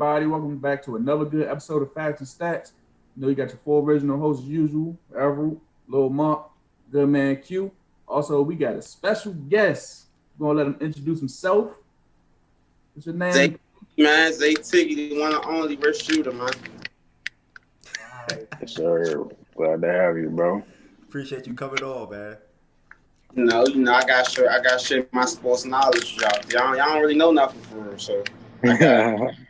everybody? Welcome back to another good episode of Facts and Stats. You got your four original hosts as usual, Everett, Lil Monk, Good Man Q. Also, we got a special guest. We're gonna let him introduce himself. What's your Zay, name? man, Zay Tiggy, the one and only wrist shooter, man. Right. Yes, sir. Glad to have you, bro. Appreciate you coming on, man. I got share my sports knowledge, y'all. Y'all don't really know nothing for real, so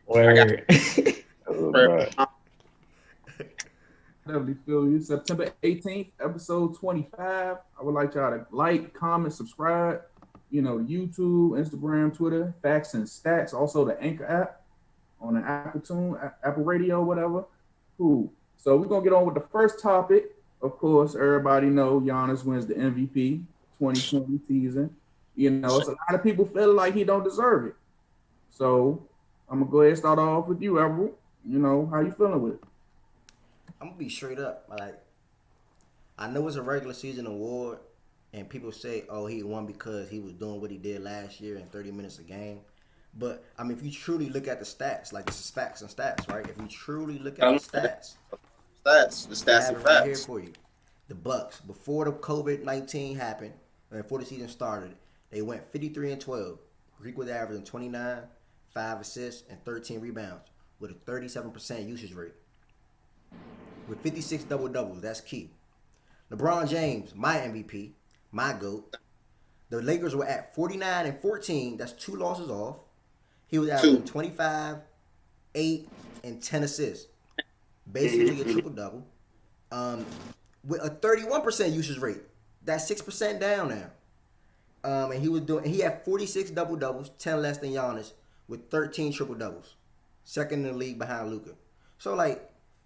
Word. But Definitely feel you. September 18th, episode 25. I would like y'all to like, comment, subscribe. YouTube, Instagram, Twitter, Facts and Stats. Also the Anchor app on the Apple Tune, Apple Radio, whatever. Cool. So we're gonna get on with the first topic. Of course, everybody know Giannis wins the MVP 2020 season. It's a lot of people feel like he don't deserve it. So I'm gonna go ahead and start off with you, Everett. How you feeling with it? I'm gonna be straight up. Like, I know it's a regular season award, and people say, "Oh, he won because he was doing what he did last year in 30 minutes a game." But I mean, if you truly look at the stats, like this is facts and stats, right? If you truly look at the stats, the stats I have and it right here facts. for you. The Bucks, before the COVID-19 happened, before the season started, they went 53-12. Greek was averaging 29, 5 assists, and 13 rebounds with a 37% usage rate. With 56 double-doubles, that's key. LeBron James, my MVP, my GOAT. The Lakers were at 49-14. That's 2 losses off. He was averaging 25, 8, and 10 assists. Basically a triple-double. With a 31% usage rate. That's 6% down now. And he had 46 double-doubles, 10 less than Giannis, with 13 triple-doubles. Second in the league behind Luka. So,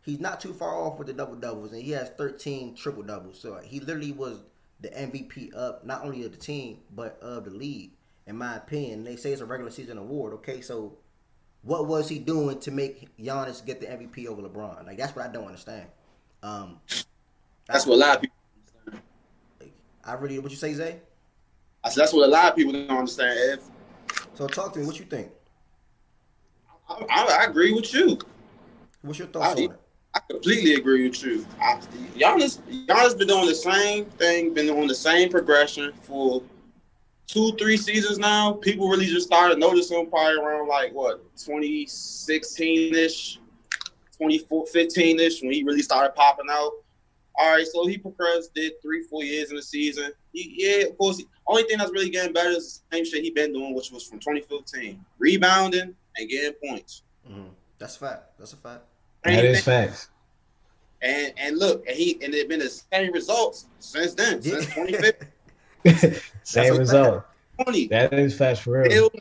he's not too far off with the double-doubles, and he has 13 triple-doubles. So, he literally was the MVP of not only of the team, but of the league, in my opinion. They say it's a regular season award. Okay, so what was he doing to make Giannis get the MVP over LeBron? That's what I don't understand. That's what a lot of people understand. What you say, Zay? That's what a lot of people don't understand, Ev. So talk to me. What you think? I agree with you. What's your thoughts on it? I completely agree with you. Giannis been doing the same thing, been on the same progression for 2-3 seasons now. People really just started noticing him probably around 2016-ish, 2015-ish when he really started popping out. All right, so he progressed, did 3-4 years in the season. Of course, only thing that's really getting better is the same shit he been doing, which was from 2015, rebounding and getting points. Mm-hmm. That's a fact. That is facts. And look, and it been the same results since then, since 2015. Same result. That is facts for real.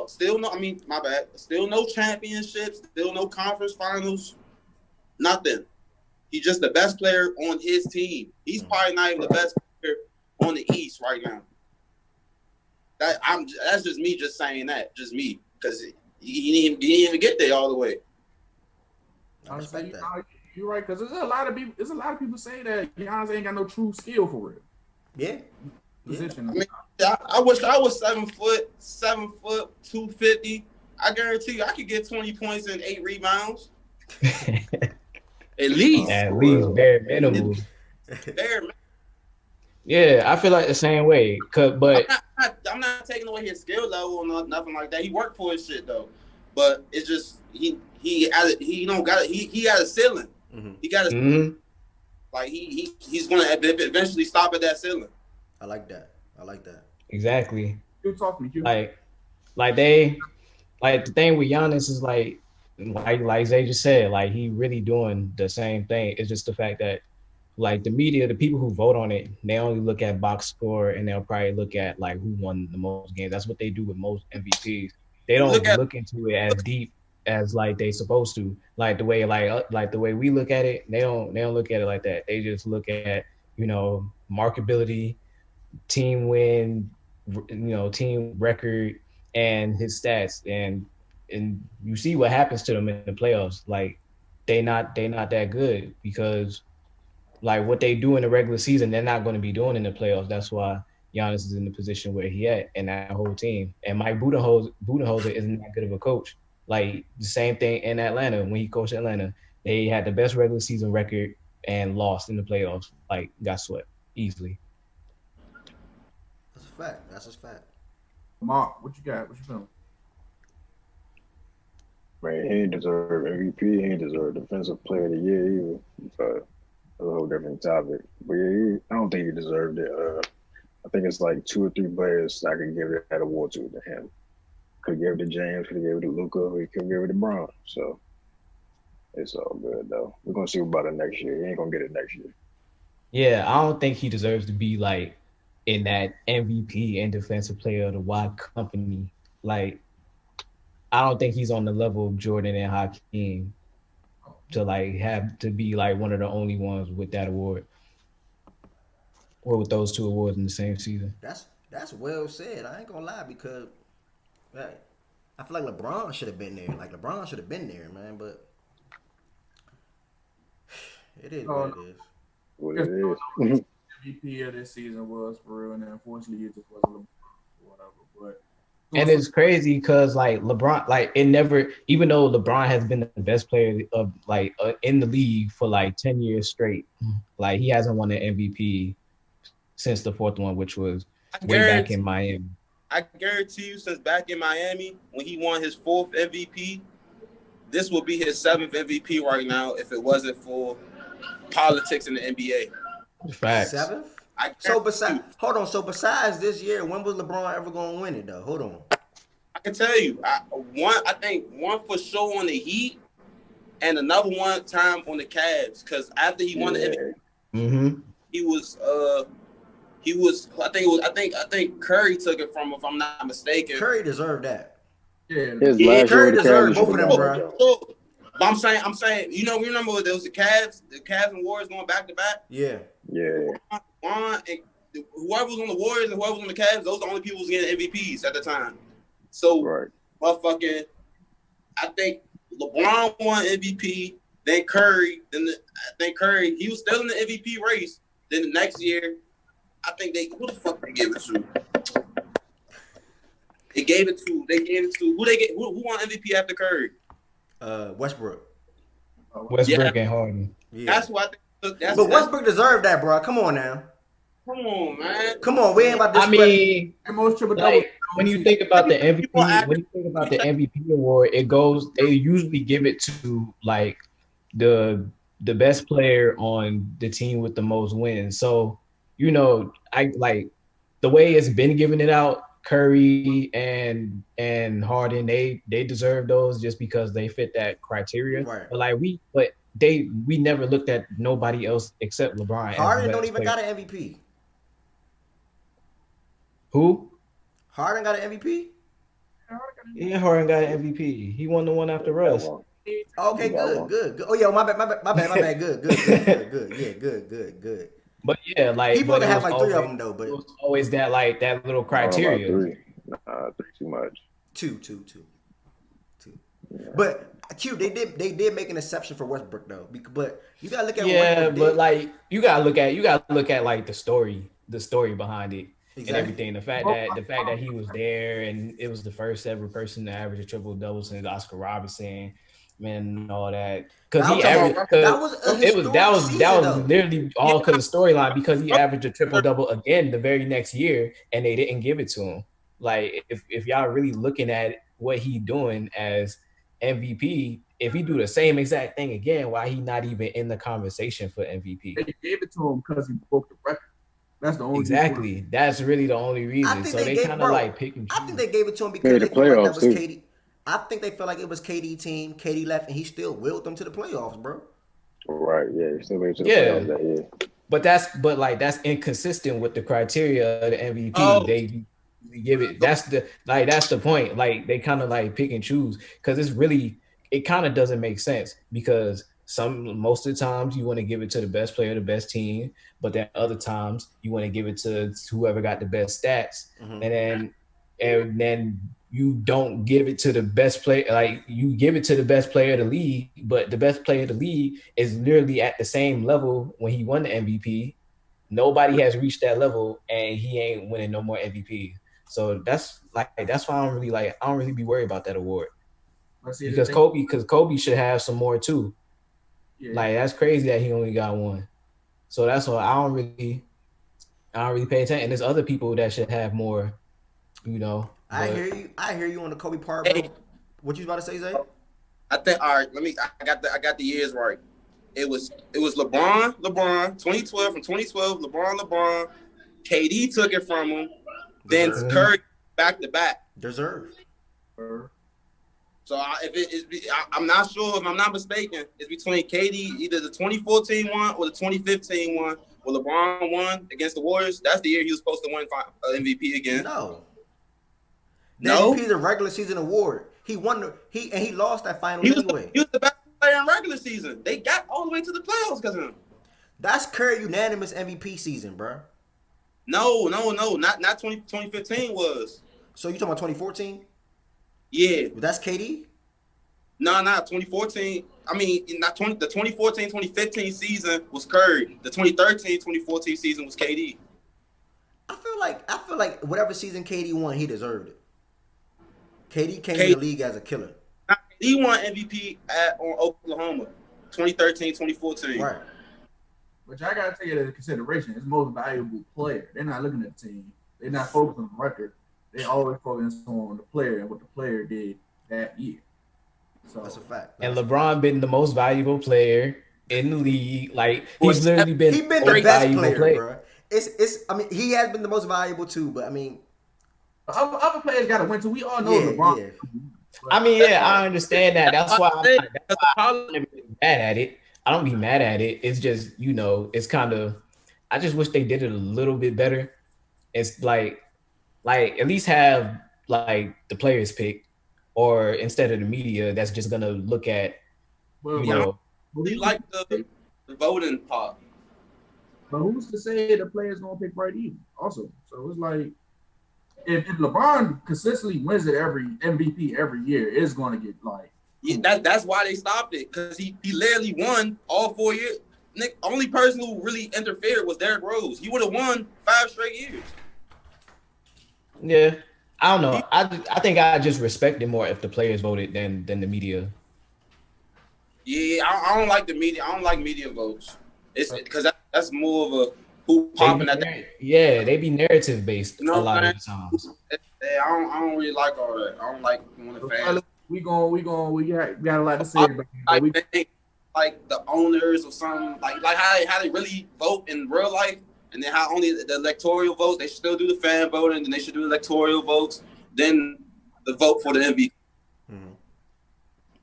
Still no playoffs. My bad. Still no championships. Still no conference finals. Nothing. He's just the best player on his team. He's probably not even the best player on the East right now. That's just me just saying that. Just me. Because he didn't even get there all the way. I respect that. You're right, because there's a lot of people say that Giannis ain't got no true skill for it. Yeah. Position. I wish I was 7 foot, 250. I guarantee you I could get 20 points and 8 rebounds. At least. At least bare minimum. Yeah, I feel like the same way. But I'm not taking away his skill level or nothing like that. He worked for his shit though. But it's just he had a ceiling. Mm-hmm. He got a he's gonna eventually stop at that ceiling. I like that. Exactly. You talking to you. The thing with Giannis is like Zay just said, he really doing the same thing. It's just the fact that the media, the people who vote on it, they only look at box score and they'll probably look at who won the most games. That's what they do with most MVPs. They don't look into it as deep as they supposed to. The way the way we look at it, they don't look at it like that. They just look at marketability, team win, team record, and his stats, and you see what happens to them in the playoffs. They not that good because what they do in the regular season, they're not going to be doing in the playoffs. That's why Giannis is in the position where he at, and that whole team. And Mike Budenholzer isn't that good of a coach. Like the same thing in Atlanta when he coached Atlanta. They had the best regular season record and lost in the playoffs. Like got swept easily. That's a fact. That's a fact. Mark, what you got? What you feeling? Man, he ain't deserve MVP. He ain't deserve Defensive Player of the Year either. So that's a whole different topic. But yeah, I don't think he deserved it. I think it's like 2 or 3 players I could give that award to him. Could give it to James, could give it to Luka, or he could give it to Brown. So it's all good though. We're gonna see about it next year. He ain't gonna get it next year. Yeah, I don't think he deserves to be like in that MVP and defensive player of the Y company. Like I don't think he's on the level of Jordan and Hakeem to like have to be like one of the only ones with that award or with those two awards in the same season. That's well said. I ain't gonna lie because right, I feel like LeBron should have been there. Like LeBron should have been there, man. But it is what it is. What it is. MVP of this season was for real, and unfortunately it just wasn't LeBron or whatever. But And it's crazy because like LeBron, like it never, even though LeBron has been the best player of like in the league for like 10 years straight, like he hasn't won an MVP since the fourth one, which was way back in Miami. I guarantee you, since back in Miami, when he won his 4th MVP, this will be his 7th MVP right now if it wasn't for politics in the NBA. Facts. 7th? So besides this year, when was LeBron ever gonna win it though? Hold on. I can tell you, I think one for sure on the Heat, and another one time on the Cavs. Because after he won the MVP, he was I think Curry took it from him, if I'm not mistaken. Curry deserved that. yeah, Curry deserved both of them, bro. So, but I'm saying, you remember there was the Cavs and Warriors going back to back. Yeah. And whoever was on the Warriors and whoever was on the Cavs, those are the only people who was getting MVPs at the time. So, motherfucking, I think LeBron won MVP, then Curry, he was still in the MVP race. Then the next year, I think who the fuck they gave it to? They gave it to who won MVP after Curry? Westbrook. And Harden. Yeah. That's what I think. But Westbrook deserved that, bro. Come on now. Come on, man. Come on, we ain't about this. I mean, like, when you think about the MVP award, they usually give it to like the best player on the team with the most wins. So, I like the way it's been giving it out. Curry and Harden, they deserve those just because they fit that criteria. Right. But we never looked at nobody else except LeBron. Harden don't even got an MVP. Who? Harden got an MVP? Yeah, Harden got an MVP. He won the one after Russ. Okay, good. Oh, yo, my bad. Good. Yeah, good. But yeah, like people that have like 3 of them though. But it was always that little criteria. 3. 3 too much. 2. Yeah. But Q, they did make an exception for Westbrook though. But you gotta look at what Westbrook did. Like you gotta look at like the story behind it. Exactly. And everything. The fact that he was there and it was the first ever person to average a triple double since Oscar Robertson, man, and all that. Because that was literally all because of storyline, because he averaged a triple double again the very next year and they didn't give it to him. Like if y'all really looking at what he doing as MVP, if he do the same exact thing again, why he not even in the conversation for MVP? They gave it to him because he broke the record. That's the only exactly. That's really the only reason. So they kind of like pick and choose. I think they gave it to him because they felt like that was KD. I think they felt like it was KD team. KD left, and he still willed them to the playoffs, bro. Right? Yeah, he still made it to the playoffs that year. But that's inconsistent with the criteria of the MVP. Oh. They give it. That's the point. Like they kind of like pick and choose because it kind of doesn't make sense because. Most of the times you want to give it to the best player, the best team, but then other times you want to give it to whoever got the best stats, and then you don't give it to the best player. Like you give it to the best player of the league, but the best player of the league is literally at the same level when he won the MVP. Nobody has reached that level, and he ain't winning no more MVP. So that's why I don't really be worried about that award. Let's see because Kobe should have some more too. Yeah. Like that's crazy that he only got one. So that's why I don't really pay attention. And there's other people that should have more, you know. I but- hear you on the Kobe part, bro. Hey. What you about to say, Zay? I think all right. I got the years right. It was LeBron, 2012 from 2012. LeBron. KD took it from him. Then Deserved. Curry back to back. Deserved. So I'm not sure if I'm not mistaken. It's between KD, either the 2014 one or the 2015 one, where LeBron won against the Warriors. That's the year he was supposed to win MVP again. No. The No? MVP is a regular season award. He won he lost that final He was anyway. the best player in regular season. They got all the way to the playoffs because of him. That's Curry unanimous MVP season, bro. No, not 2015 was. So you talking about 2014? Yeah. That's KD? No, 2014. I mean, the 2014-2015 season was Curry. The 2013-2014 season was KD. I feel like whatever season KD won, he deserved it. KD came in the league as a killer. He won MVP on Oklahoma, 2013-2014. Right. But y'all gotta take it into consideration. It's most valuable player. They're not looking at the team. They're not focused on the record. They always focus on the player and what the player did that year. So That's a fact. And LeBron been the most valuable player in the league. Like he's literally been He been the the most best valuable player, bro. It's I mean, he has been the most valuable too, but I mean other players gotta win too. We all know Yeah, LeBron. yeah. I mean, yeah, I understand that. That's why I'm I'm never mad at it. I don't be mad at it. It's just, you know, it's kind of, I just wish they did it a little bit better. It's like at least have like the players pick, or instead of the media that's just gonna look at, But, you know, really like the voting part. but who's to say the players gonna pick right either? Also, so it's like if LeBron consistently wins it every MVP every year, it's gonna get like Yeah, that's why they stopped it, because he literally won all 4 years. Nick, only person who really interfered was Derrick Rose. He would have won 5 straight years. yeah. I don't know. I think I just respect it more if the players voted than the media. Yeah, I don't like the media. I don't like media votes. It's because that's more of a who popping at the. Yeah, they be narrative based You know a lot what of the times. I don't really like all that. I don't like when the fans. we got a lot to say about it. I But we think like the owners or something like how they really vote in real life, and then how only the electoral votes. They should still do the fan voting, then they should do electoral votes, then the vote for the MVP.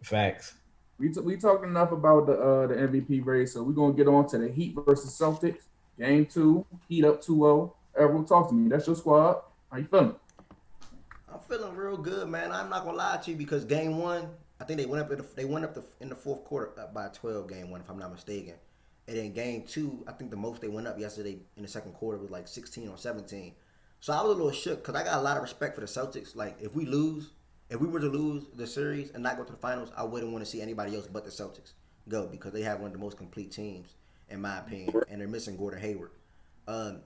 Facts. we talked enough about the MVP race, so we're gonna get on to the Heat versus Celtics. Game 2, Heat up 2-0. Everyone talk to me. That's your squad. How you feeling? I'm feeling real good, man. I'm not gonna lie to you because game 1, I think they went up in the fourth quarter by 12. Game 1, if I'm not mistaken. And then game 2, I think the most they went up yesterday in the second quarter was like 16 or 17. So I was a little shook because I got a lot of respect for the Celtics. Like if we were to lose the series and not go to the finals, I wouldn't want to see anybody else but the Celtics go because they have one of the most complete teams in my opinion, and they're missing Gordon Hayward. But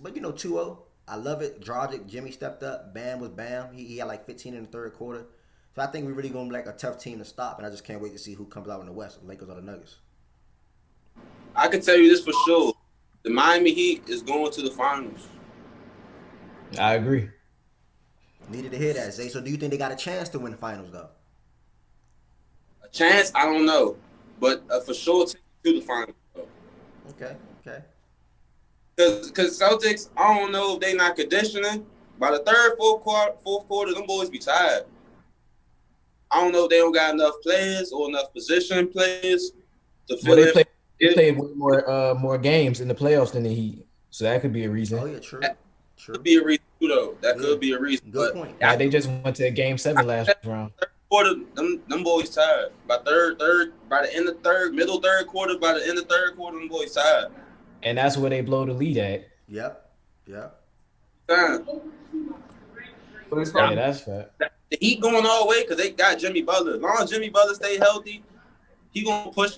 2-0. I love it. Dragic, Jimmy stepped up. Bam was Bam. He had like 15 in the third quarter. So I think we're really going to be like a tough team to stop, and I just can't wait to see who comes out in the West, the Lakers or the Nuggets. I can tell you this for sure: the Miami Heat is going to the finals. I agree. Needed to hear that, Zay. So do you think they got a chance to win the finals, though? A chance? I don't know, but for sure to the finals. Okay. Because Celtics, I don't know if they not conditioning. By the third, fourth quarter, them boys be tired. I don't know if they don't got enough players or enough position players to fill it. They played way more games in the playoffs than the Heat, so that could be a reason. Oh yeah, true. Could be a reason too, though. That could be a reason. Good point. Yeah, they just went to Game 7 last round. Third quarter, them boys tired. By the end of third, middle third quarter, by the end of third quarter, them boys tired. And that's where they blow the lead at. Yep. Time. Yeah, that's fact. The Heat going all the way because they got Jimmy Butler. As long as Jimmy Butler stay healthy, he gonna push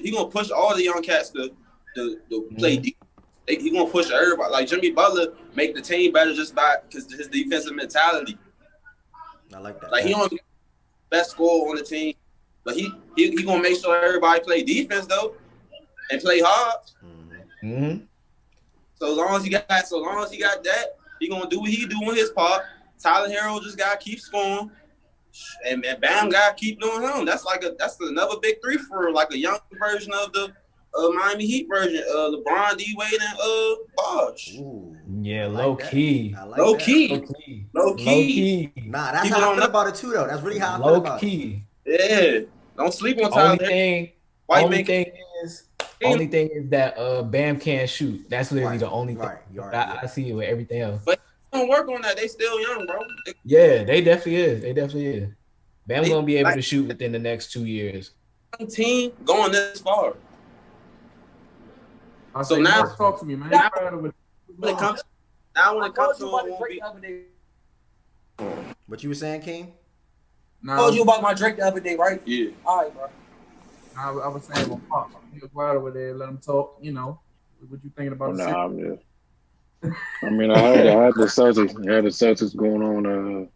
all the young cats to play deep. He gonna push everybody. Like Jimmy Butler make the team better just by because his defensive mentality. I like that. Like he only best scorer on the team. But he gonna make sure everybody play defense though and play hard. Mm-hmm. So as long as he got that, he gonna do what he do on his part. Tyler Hero just gotta keep scoring, and Bam gotta keep doing him. That's another big three for like a young version of the Miami Heat version. LeBron, D Wade, and Bosh. Ooh, Yeah, I like low that. key. I like Low that. key. Low key. Nah, that's People how I don't feel know. about it too, though. That's really how I feel Low about it. key. Yeah, don't sleep on Tyler Hero. Only thing is that Bam can't shoot. That's literally the only thing. I see it with everything else. But don't work on that. They still young, bro. Yeah, they definitely is. Bam gonna be able to shoot within the next 2 years. Team going this far. So now talk to me, man. When it comes to What you were saying, King? I told you about my Drake the other day, right? Yeah. All right, bro. I was saying, well, Pop, you quiet over there, let him talk. You know, what you thinking about? I'm just. I mean, I had the Celtics going on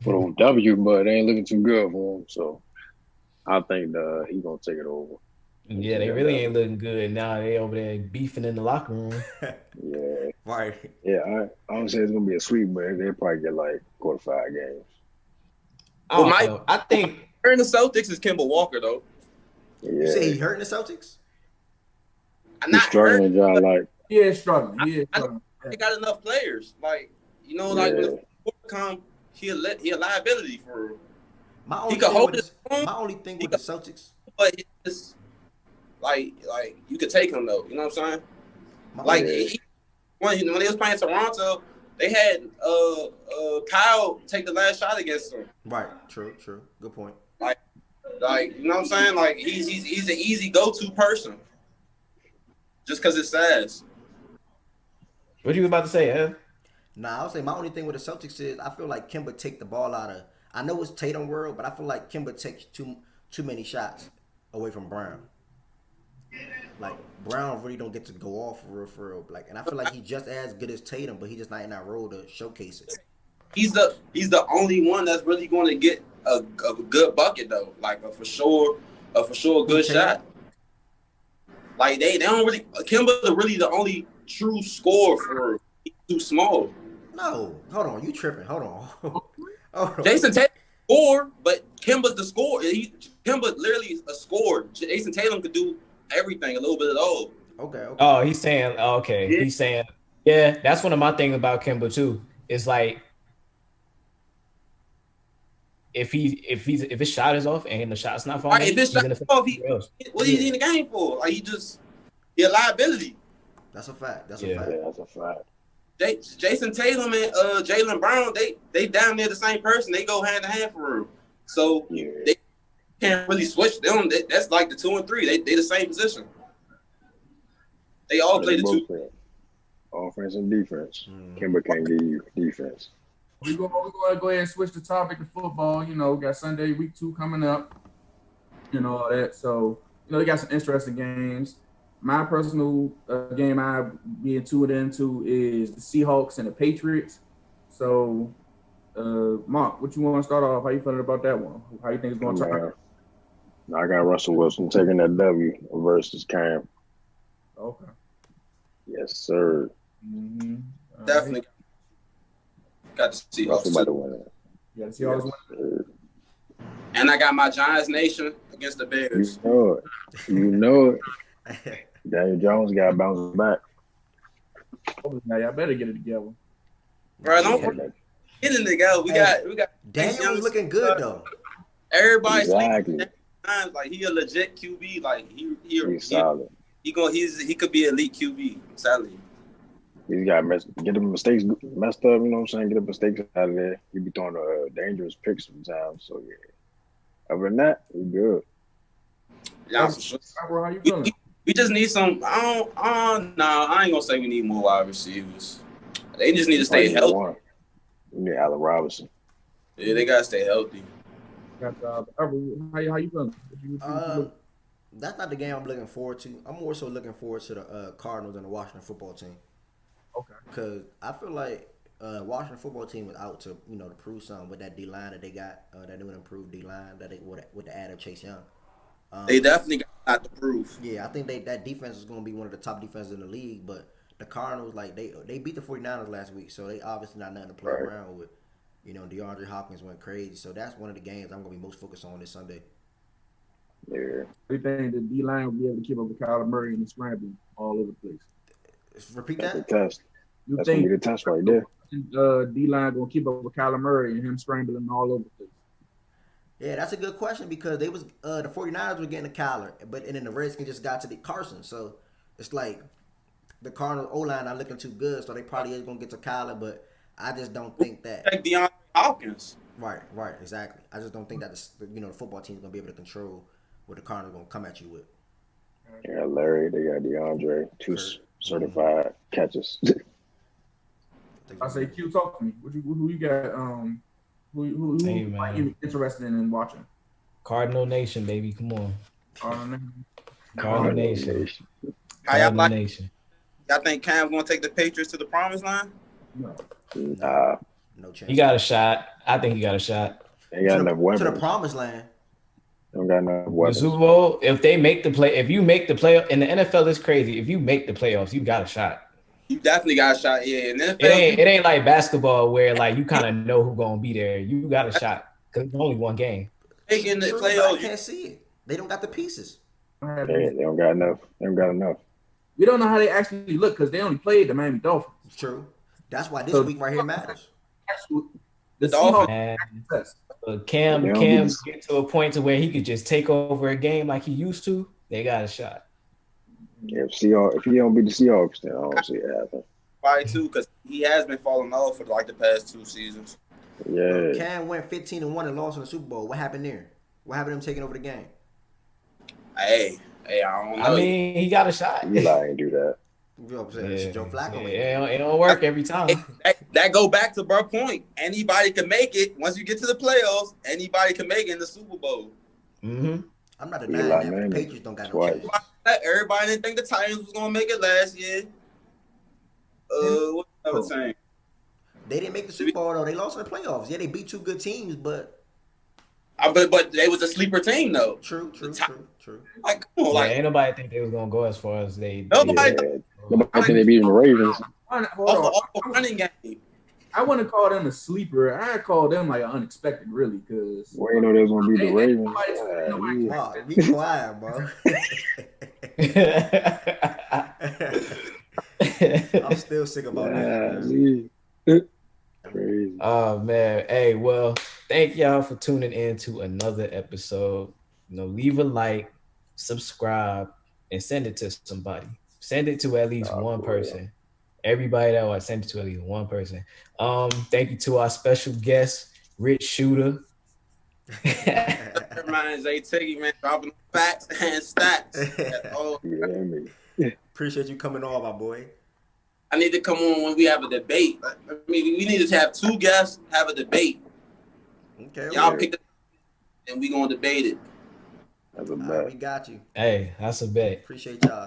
with a W, but they ain't looking too good for him. So I think he gonna take it over. Yeah, they really ain't looking good now. They over there beefing in the locker room. Yeah, Right. yeah. I don't say it's gonna be a sweep, but they probably get like 4 to 5 games. I think in the Celtics is Kemba Walker though. Yeah. You say he hurting the Celtics? He's struggling, John. Like struggling. They got enough players. Like when the come, he a liability for. My only thing with the Celtics, but it's like you could take him though. You know what I'm saying? When they was playing Toronto, they had Kyle take the last shot against them. Right. True. Good point. Like you know what I'm saying? Like he's an easy go-to person. Just because it's size. What you about to say, Ev? Nah, I would say my only thing with the Celtics is I feel like Kemba take the ball out of. I know it's Tatum world, but I feel like Kemba takes too many shots away from Brown. Like Brown really don't get to go off for real. Like, and I feel like he's just as good as Tatum, but he just not in that role to showcase it. He's the only one that's really going to get a good bucket though, like a for sure good shot. Like they don't really Kimba really the only true scorer for he's too small. No, hold on, you tripping? Hold on. Jason Tatum scored, but Kimba's the scorer. Kimba literally a scorer. Jason Tatum could do everything, a little bit of all. Okay. Oh, he's saying okay. Yeah. He's saying that's one of my things about Kimba too. It's like if his shot is off and the shot's not falling, if his shot is off, what is he in the game for? Like he a liability. That's a fact. Yeah, that's a fact. Jason Tatum and Jaylen Brown, they down there the same person. They go hand to hand for real. So they can't really switch them. That's like the 2 and 3. They the same position. They all play the 2. Offense and defense. Kimba can't give you defense. We're going to go ahead and switch the topic to football. You know, got Sunday week 2 coming up. You know, all that. So, they got some interesting games. My personal game I'm being tuned into is the Seahawks and the Patriots. So, Mark, what you want to start off? How you feeling about that one? How you think it's going to turn out? I got Russell Wilson taking that W versus Cam. Okay. Yes, sir. Mm-hmm. Definitely. Got the Seahawks. About to win it. Yeah, the Seahawks win. And I got my Giants Nation against the Bears. You know it. Daniel Jones got to bounce back. Now y'all better get it together. Bro, don't get it together. We got Daniel was looking good though. Everybody's exactly. Like he a legit QB. Like he's solid. He could be elite QB. Sadly. He's got get the mistakes messed up. You know what I'm saying? Get the mistakes out of there. He be throwing dangerous picks sometimes. So yeah. Other than that, we good. Yeah, for sure. How you feeling? We just need some. I ain't gonna say we need more wide receivers. They just need to stay healthy. We need Allen Robinson. Yeah, they gotta stay healthy. How you feeling? That's not the game I'm looking forward to. I'm more so looking forward to the Cardinals and the Washington football team. Okay. Because I feel like Washington football team was out to to prove something with that D line that they got, that new improved D line that they with the add of Chase Young. They definitely got a lot to prove. Yeah, I think that defense is going to be one of the top defenses in the league. But the Cardinals, like they beat the 49ers last week, so they obviously not nothing to play around with. DeAndre Hopkins went crazy, so that's one of the games I'm going to be most focused on this Sunday. Yeah. We think the D line will be able to keep up with Kyler Murray and the scrambling all over the place. Repeat That's a that. test. You That's gonna think be the test right there. D line gonna keep up with Kyler Murray and him scrambling all over the place? Yeah, that's a good question because they was the 49ers were getting to Kyler, and then the Redskins just got to the Carson. So it's like the Cardinals O-line not looking too good, so they probably is gonna get to Kyler, but I just don't think that. Like DeAndre Hopkins. Right, exactly. I just don't think that the football team is gonna be able to control what the Cardinals gonna come at you with. They got Larry, they got DeAndre, two certified catches. I say, Q, talk to me. Who you got? Who Hey, might man. you be interested in watching? Cardinal Nation, baby. Come on. Cardinal Nation. How y'all Cardinal like? Nation. Y'all think Cam's gonna take the Patriots to the promised line? No. Nah, No chance. He got a shot. I think he got a shot. they got enough to weapons. the promised land. Don't got enough The weapons. Super Bowl, if you make the play in the NFL, it's crazy. If you make the playoffs, you got a shot. You definitely got a shot. Yeah, and then It ain't like basketball where like you kind of know who's gonna be there. You got a shot because it's only one game. in the True, but I playoffs. can't see it. They don't got the pieces. They don't got enough. They don't got enough. We don't know how they actually look because they only played the Miami Dolphins. It's true. That's why this So- week right here matters. The Dolphins- Seahawks And success. Cam They don't get to a point to where he could just take over a game like he used to. They got a shot. If he don't beat the Seahawks, then I don't see it happen. Probably too, because he has been falling off for like the past 2 seasons. Yeah, Cam went 15-1 and lost in the Super Bowl. What happened there? What happened to him taking over the game? Hey, I don't know. I mean, he got a shot. Eli ain't do that. You know what I'm saying? It's Joe Flacco. It don't work every time. that go back to Burr point. Anybody can make it once you get to the playoffs. Anybody can make it in the Super Bowl. Mm-hmm. I'm not denying Eli that. But Manning. the Patriots don't got no Twice. chance. Everybody didn't think the Titans was gonna make it last year. What's the other team? They didn't make the Super Bowl though. They lost in the playoffs. Yeah, they beat 2 good teams, but But they was a sleeper team though. true. Like, come on, Yeah, like ain't nobody think they was gonna go as far as they. Nobody- did. Nobody think they beat the Ravens. Hold off on. the running game. I wouldn't call them a sleeper. I call them like unexpected, really, because We ain't know they was gonna beat the Ravens. Nobody- Wow, be quiet, bro. I'm still sick about that. man. Crazy. Oh man. Hey, well, thank y'all for tuning in to another episode. Leave a like, subscribe, and send it to somebody. Send it to at least one person. Everybody that was, send it to at least one person. Thank you to our special guest, Rich Shooter. Reminds Zay Tiggy, man, dropping facts and stats. Oh, Yeah, Appreciate you coming on, my boy. I need to come on when we have a debate. I mean, we need to have 2 guests have a debate. Okay. Y'all okay. pick it, and we gonna debate it. that's a All bet. right, we got you. Hey, that's a bet. Appreciate y'all.